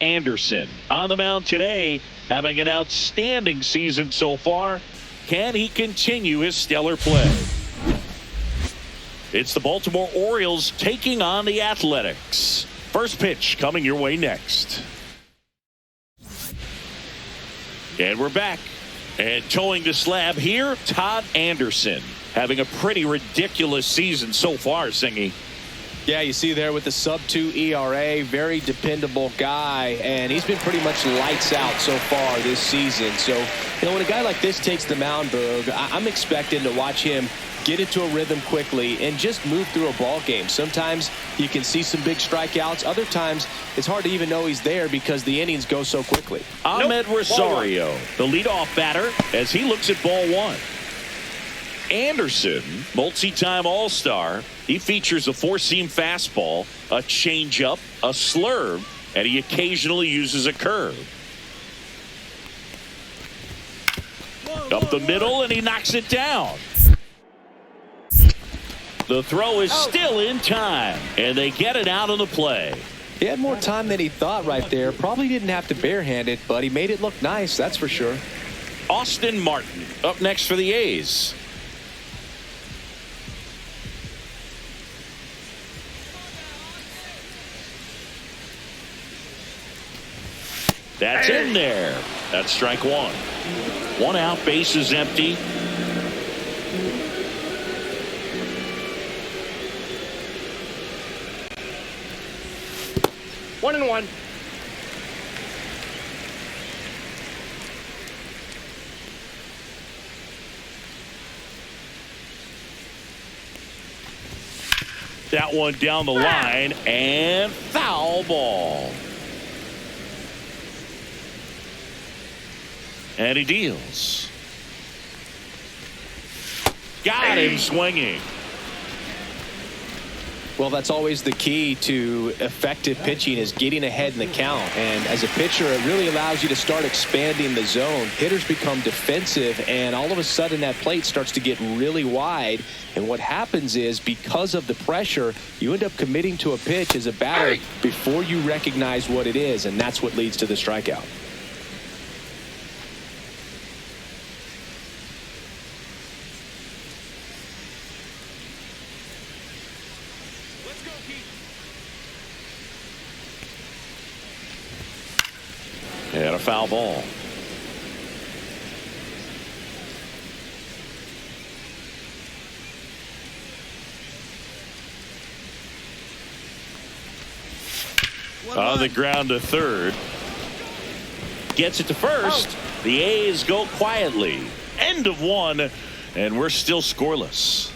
Anderson on the mound today, having an outstanding season so far. Can he continue his stellar play? It's the Baltimore Orioles taking on the Athletics. First pitch coming your way next. And we're back. And towing the slab here, Todd Anderson. Having a pretty ridiculous season so far, Singy. Yeah, you see there with the sub-2 ERA, very dependable guy, and he's been pretty much lights out so far this season. So, you know, when a guy like this takes the mound, Boog, I'm expecting to watch him get into a rhythm quickly and just move through a ball game. Sometimes you can see some big strikeouts. Other times it's hard to even know he's there because the innings go so quickly. Ahmed Rosario, the leadoff batter, as he looks at ball one. Anderson, multi-time All-Star. He features a four-seam fastball, a changeup, a slurve, and he occasionally uses a curve. Up the middle, and he knocks it down. The throw is still in time, and they get it out of the play. He had more time than he thought right there. Probably didn't have to barehand it, but he made it look nice, that's for sure. Austin Martin up next for the A's. That's in there. That's strike one. One out, base is empty. One and one. That one down the line and foul ball. And he deals. Got him swinging. Well, that's always the key to effective pitching, is getting ahead in the count. And as a pitcher, it really allows you to start expanding the zone. Hitters become defensive, and all of a sudden that plate starts to get really wide. And what happens is, because of the pressure, you end up committing to a pitch as a batter before you recognize what it is, and that's what leads to the strikeout. And a foul ball. On the ground to third. Gets it to first. The A's go quietly. End of one, and we're still scoreless.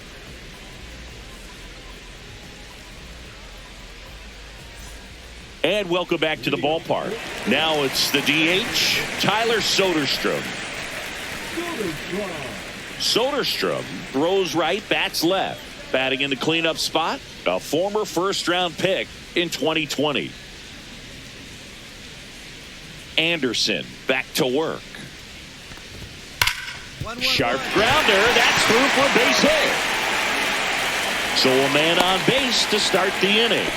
And welcome back to the ballpark. Now it's the DH, Tyler Soderstrom. Soderstrom throws right, bats left. Batting in the cleanup spot, a former first-round pick in 2020. Anderson back to work. Sharp grounder, that's through for a base hit. So a man on base to start the inning.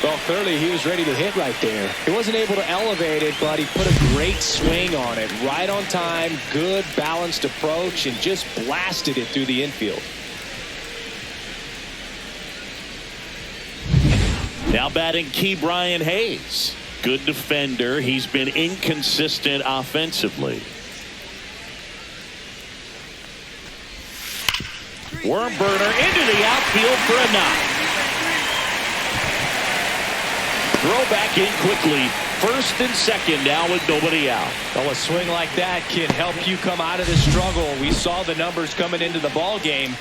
Well, clearly he was ready to hit right there. He wasn't able to elevate it, but he put a great swing on it. Right on time, good balanced approach, and just blasted it through the infield. Now batting Ke'Bryan Hayes. Good defender. He's been inconsistent offensively. Worm burner into the outfield for a knock. Throw back in quickly. First and second now with nobody out. Well, a swing like that can help you come out of the struggle. We saw the numbers coming into the ball game,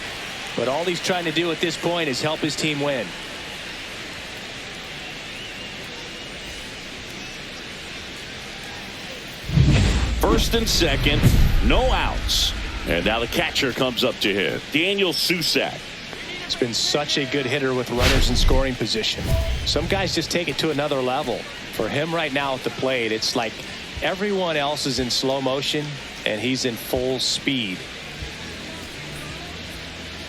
but all he's trying to do at this point is help his team win. First and second, no outs. And now the catcher comes up to hit. Daniel Susac. He's been such a good hitter with runners in scoring position. Some guys just take it to another level. For him right now at the plate, it's like everyone else is in slow motion and he's in full speed.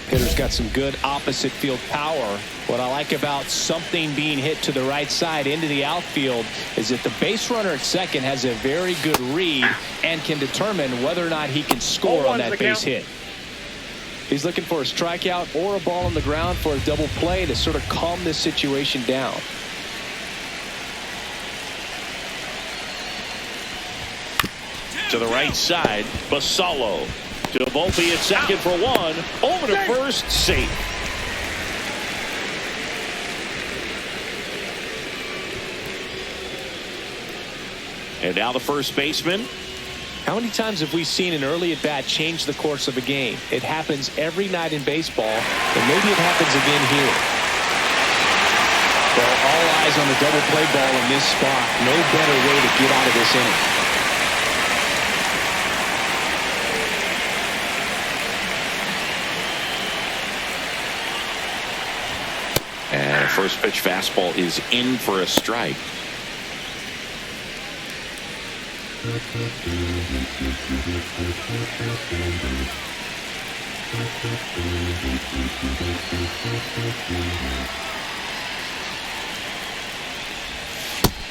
Hitters got some good opposite field power. What I like about something being hit to the right side into the outfield is that the base runner at second has a very good read and can determine whether or not he can score on that base hit. He's looking for a strikeout or a ball on the ground for a double play to sort of calm this situation down. To the right side, Basallo. To Volpe at second for one. Over to first, safe. And now the first baseman. How many times have we seen an early at-bat change the course of a game? It happens every night in baseball, and maybe it happens again here. Well, all eyes on the double play ball in this spot. No better way to get out of this inning. And first pitch fastball is in for a strike.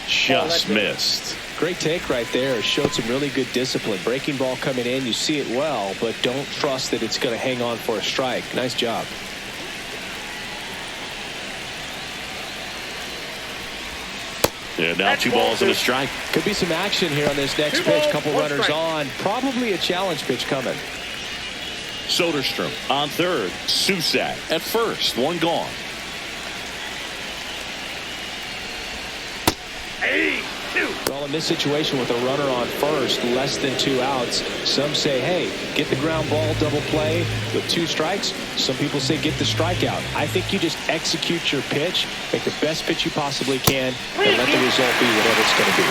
Just missed. Great take right there. Showed some really good discipline. Breaking ball coming in, you see it well, but don't trust that it's going to hang on for a strike. Nice job. And now 2 balls and a strike. Could be some action here on this next pitch. Couple runners on. Probably a challenge pitch coming. Soderstrom on third. Susak at first. One gone. Well, in this situation with a runner on first, less than 2 outs, some say, hey, get the ground ball double play with 2 strikes. Some people say get the strikeout. I think you just execute your pitch, make the best pitch you possibly can, and let the result be whatever it's going to be.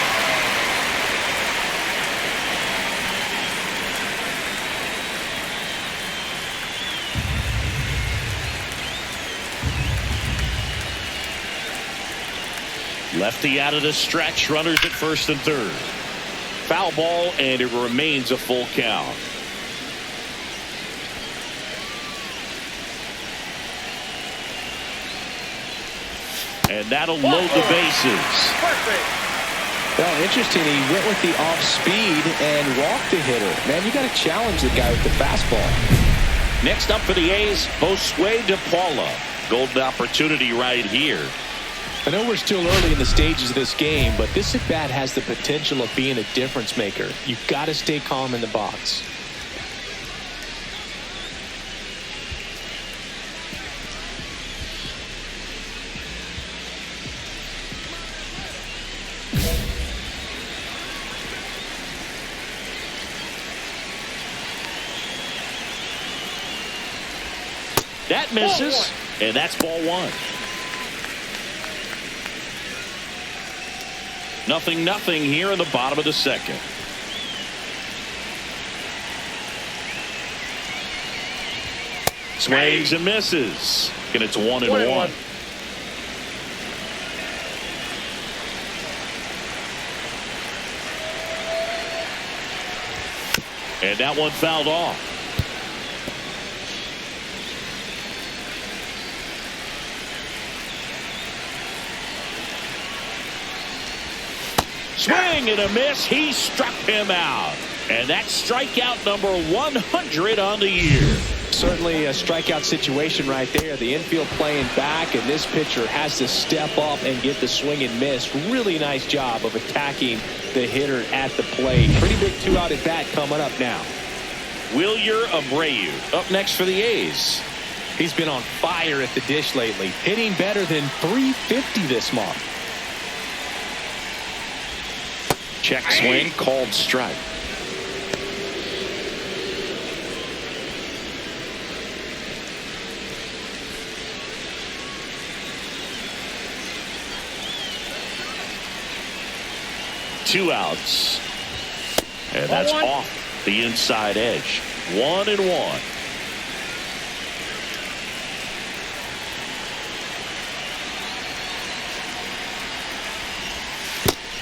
Lefty out of the stretch. Runners at first and third. Foul ball, and it remains a full count. And that'll load the bases. Well, interesting. He went with the off speed and walked the hitter. Man, you got to challenge the guy with the fastball. Next up for the A's, Josue De Paula. Golden opportunity right here. I know we're still early in the stages of this game, but this at-bat has the potential of being a difference maker. You've got to stay calm in the box. That misses, and that's ball 1. 0-0 here in the bottom of the second. Swings and misses, and it's 1-1. And that one fouled off. Swing and a miss. He struck him out. And that's strikeout number 100 on the year. Certainly a strikeout situation right there. The infield playing back, and this pitcher has to step up and get the swing and miss. Really nice job of attacking the hitter at the plate. Pretty big 2-out at bat coming up now. Wilyer Abreu up next for the A's. He's been on fire at the dish lately, hitting better than .350 this month. Check swing, called strike. Two outs. And that's off the inside edge. 1-1.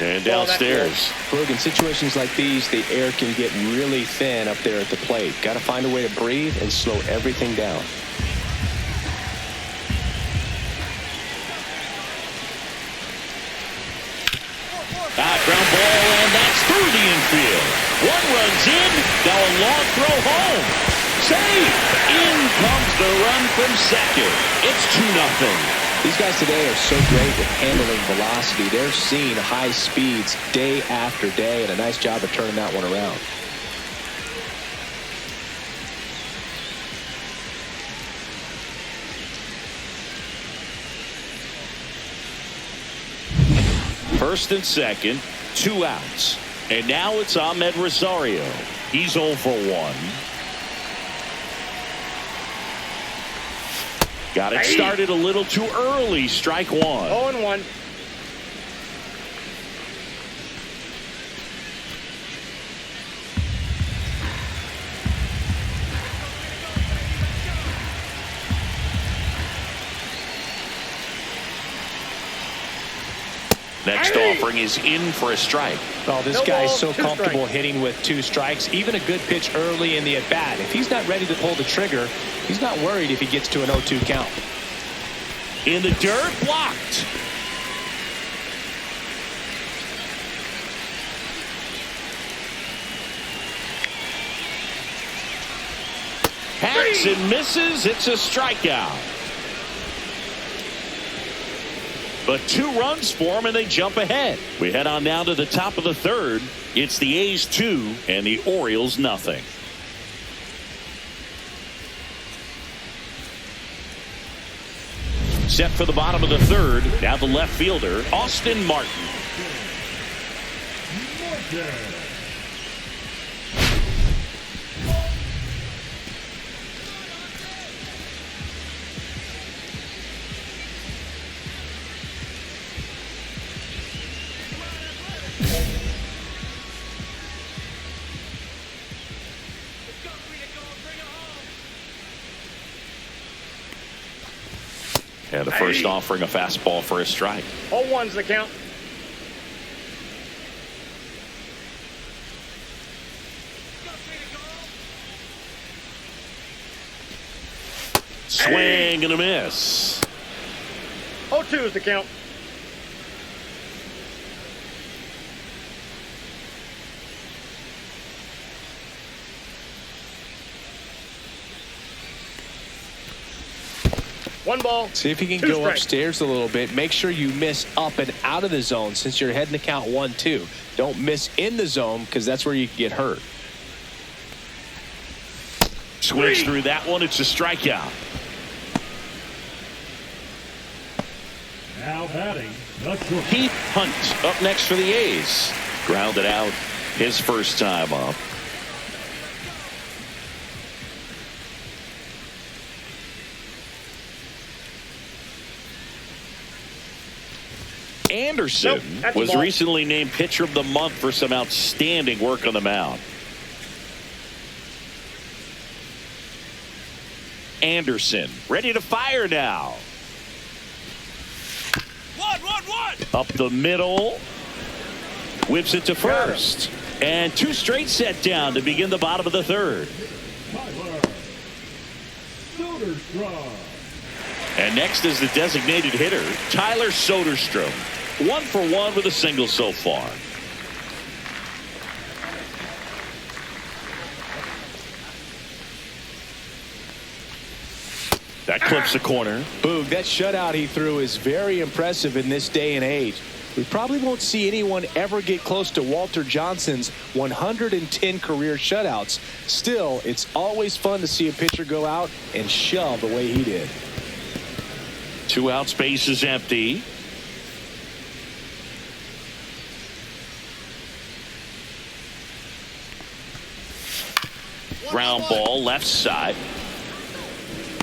And downstairs. Look, in situations like these, the air can get really thin up there at the plate. Got to find a way to breathe and slow everything down. Ground ball, and that's through the infield. One runs in. Now a long throw home. Safe. In comes the run from second. It's 2-0. These guys today are so great with handling velocity. They're seeing high speeds day after day, and a nice job of turning that one around. First and second, 2 outs. And now it's Ahmed Rosario. He's 0 for 1. Got it started a little too early. Strike 1. 0-1. Next offering is in for a strike. Well, this guy's so comfortable hitting with 2 strikes. Even a good pitch early in the at-bat. If he's not ready to pull the trigger, he's not worried if he gets to an 0-2 count. In the dirt, blocked. Hacks and misses. It's a strikeout. But 2 runs for him, and they jump ahead. We head on down to the top of the third. It's the A's 2 and the Orioles nothing. Set for the bottom of the third. Now the left fielder, Austin Martin. And the first offering, a fastball for a strike. 0-1's the count. Swing and a miss. 0-2's the count. One ball. See if he can 2 go strikes. upstairs a little bit. Make sure you miss up and out of the zone since you're heading to count 1-2. Don't miss in the zone because that's where you can get hurt. Swings through that one. It's a strikeout. Now batting, the short. Heath Hunt up next for the A's. Grounded out his first time up. Anderson was recently named Pitcher of the Month for some outstanding work on the mound. Anderson ready to fire now. Up the middle. Whips it to first. And 2 straight set down to begin the bottom of the third. And next is the designated hitter, Tyler Soderstrom. 1 for 1 with a single so far. That clips the corner. Boog, that shutout he threw is very impressive in this day and age. We probably won't see anyone ever get close to Walter Johnson's 110 career shutouts. Still, it's always fun to see a pitcher go out and shove the way he did. 2 outs, base is empty. Ground ball left side.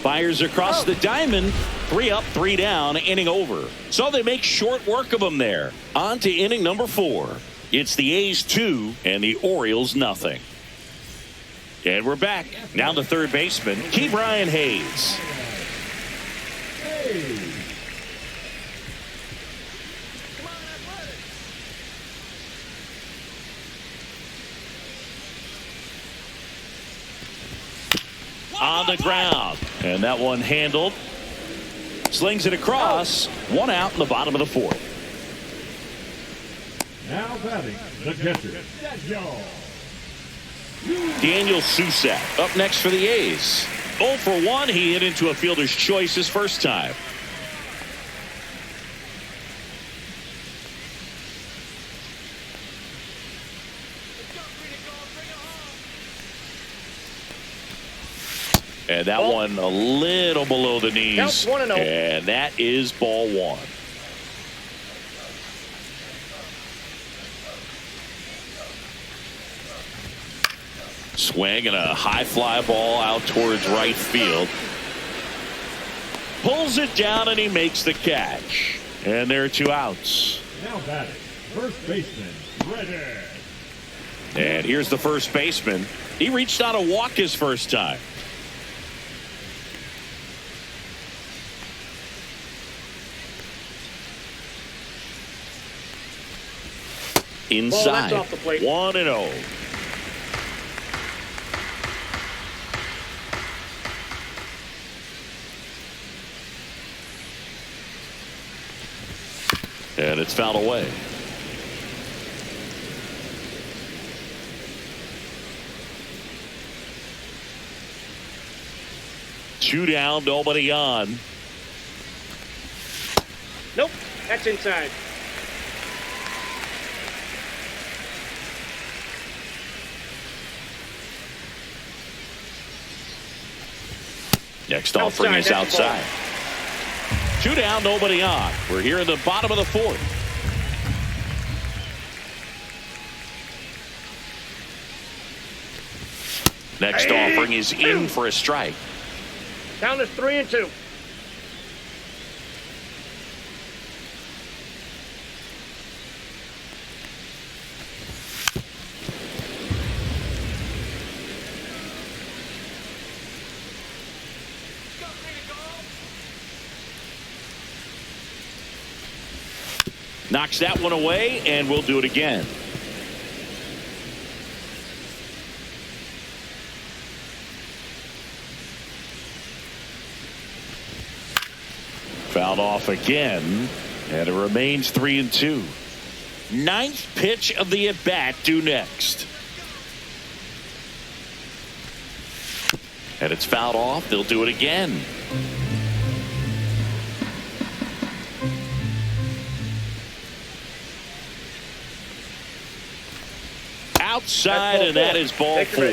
Fires across the diamond. 3 up, 3 down, inning over. So they make short work of him there. On to inning number 4. It's the A's 2 and the Orioles nothing. And we're back. Now the third baseman, Ke'Bryan Hayes. On the ground, and that one handled. Slings it across. 1 out in the bottom of the 4th. Now batting the catcher, Daniel Susak up next for the A's. 0 for 1. He hit into a fielder's choice his first time. And that one a little below the knees. Counts 1-0. And that is ball 1. Swing and a high fly ball out towards right field. Pulls it down and he makes the catch. And there are 2 outs. Now batting first baseman, ready. And here's the first baseman. He reached on a walk his first time. Inside. Ball, that's off the plate. 1-0. And it's fouled away. Two down, nobody on. Nope, that's inside. Next offering is outside. 2 down, nobody on. We're here in the bottom of the 4th. Next offering is in for a strike. Count is 3-2. Knocks that one away, and we'll do it again. Fouled off again, and it remains 3-2. 9th pitch of the at-bat due next. And it's fouled off. They'll do it again. Outside, and that is ball 4.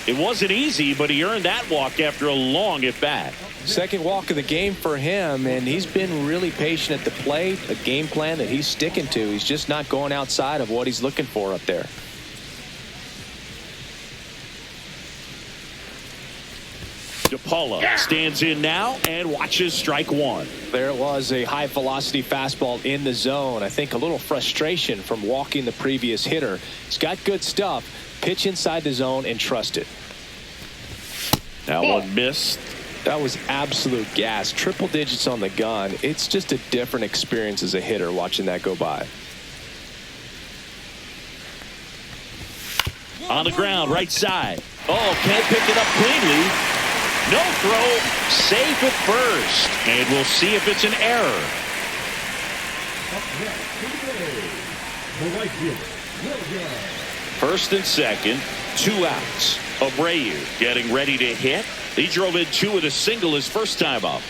It wasn't easy, but he earned that walk after a long at bat. Second walk of the game for him, and he's been really patient at the plate. A game plan that he's sticking to. He's just not going outside of what he's looking for up there. DePaula stands in now and watches strike 1. There it was, a high velocity fastball in the zone. I think a little frustration from walking the previous hitter. He's got good stuff. Pitch inside the zone and trust it. That one missed. That was absolute gas. Triple digits on the gun. It's just a different experience as a hitter watching that go by. On the ground, right side. Oh, can't pick it up cleanly. No throw, safe at first. And we'll see if it's an error. The right fielder, First and second, 2 outs. Abreu getting ready to hit. He drove in 2 with a single his first time up.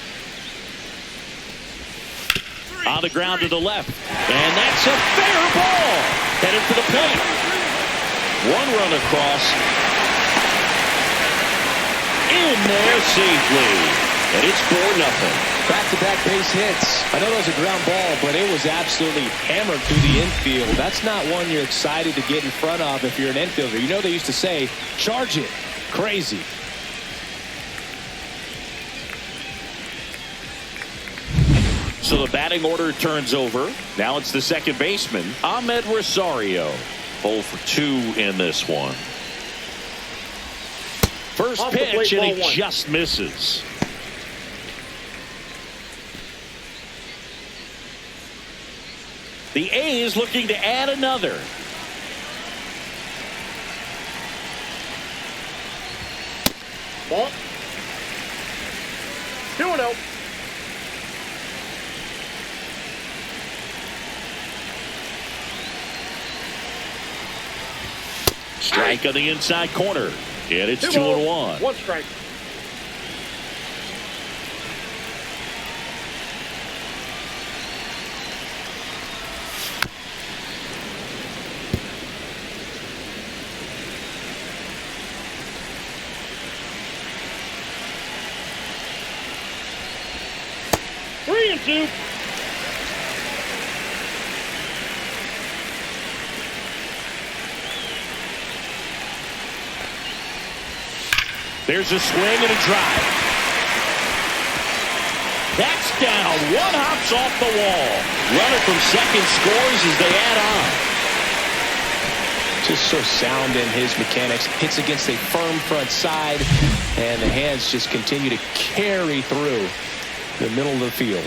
On the ground to the left. And that's a fair ball. Headed for the plate. 1 run across. In there safely. And it's 4-0. Back-to-back base hits. I know that was a ground ball, but it was absolutely hammered through the infield. That's not one you're excited to get in front of if you're an infielder. You know they used to say, charge it. Crazy. So the batting order turns over. Now it's the second baseman, Ahmed Rosario. 0 for 2 in this one. First Off the plate, pitch, and ball he 1. just misses. The A's looking to add another. Ball. 2-0. Strike on the inside corner. And it's 2 2-1. 1 strike. Three and two. There's a swing and a drive. That's down. One hops off the wall. Runner from second scores as they add on. Just so sound in his mechanics. Hits against a firm front side, and the hands just continue to carry through the middle of the field.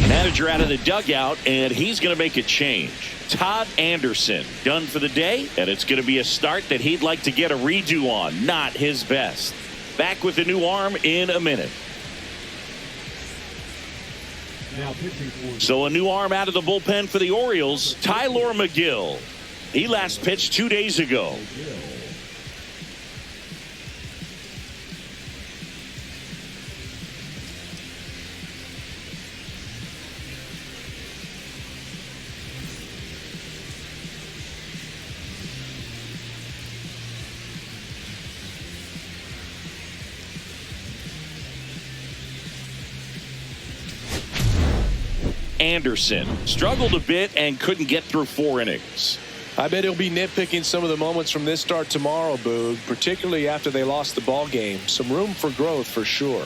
Manager out of the dugout, and he's going to make a change. Todd Anderson done for the day, and it's going to be a start that he'd like to get a redo on. Not his best. Back with a new arm in a minute. So a new arm out of the bullpen for the Orioles, Tyler McGill. He last pitched 2 days ago. Anderson struggled a bit and couldn't get through 4 innings. I bet he'll be nitpicking some of the moments from this start tomorrow, Boog, particularly after they lost the ball game. Some room for growth for sure.